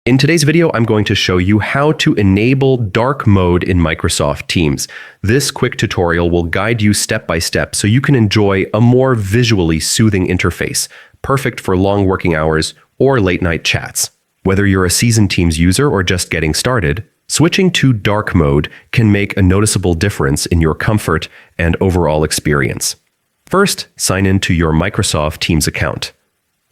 In today's video, I'm going to show you how to enable dark mode in Microsoft Teams. This quick tutorial will guide you step by step so you can enjoy a more visually soothing interface, perfect for long working hours or late night chats. Whether you're a seasoned Teams user or just getting started, switching to dark mode can make a noticeable difference in your comfort and overall experience. First, sign in to your Microsoft Teams account.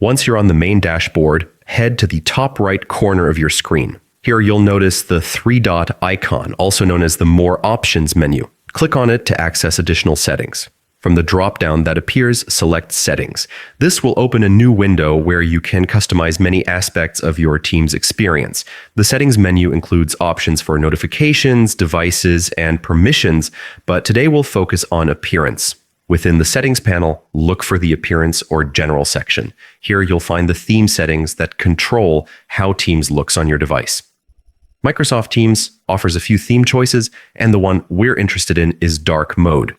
Once you're on the main dashboard, head to the top right corner of your screen. Here you'll notice the three-dot icon, also known as the More Options menu. Click on it to access additional settings. From the drop-down that appears, select Settings. This will open a new window where you can customize many aspects of your Teams experience. The Settings menu includes options for notifications, devices, and permissions, but today we'll focus on appearance. Within the Settings panel, look for the Appearance or General section. Here you'll find the theme settings that control how Teams looks on your device. Microsoft Teams offers a few theme choices, and the one we're interested in is Dark Mode.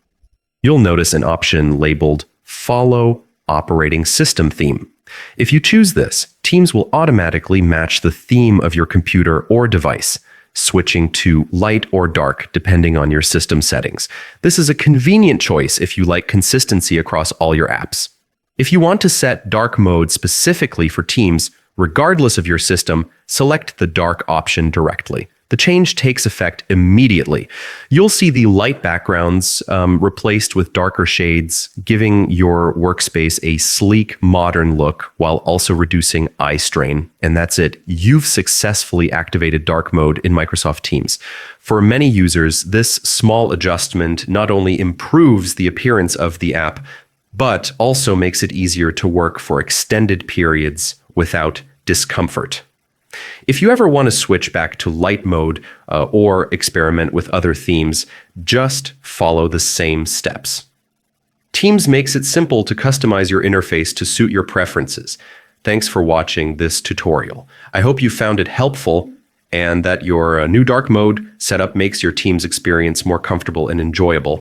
You'll notice an option labeled Follow Operating System Theme. If you choose this, Teams will automatically match the theme of your computer or device, switching to light or dark depending on your system settings. This is a convenient choice if you like consistency across all your apps. If you want to set dark mode specifically for Teams, regardless of your system, select the dark option directly. The change takes effect immediately. You'll see the light backgrounds replaced with darker shades, giving your workspace a sleek, modern look while also reducing eye strain. And that's it. You've successfully activated dark mode in Microsoft Teams. For many users, this small adjustment not only improves the appearance of the app, but also makes it easier to work for extended periods without discomfort. If you ever want to switch back to light mode or experiment with other themes, just follow the same steps. Teams makes it simple to customize your interface to suit your preferences. Thanks for watching this tutorial. I hope you found it helpful and that your new dark mode setup makes your Teams experience more comfortable and enjoyable.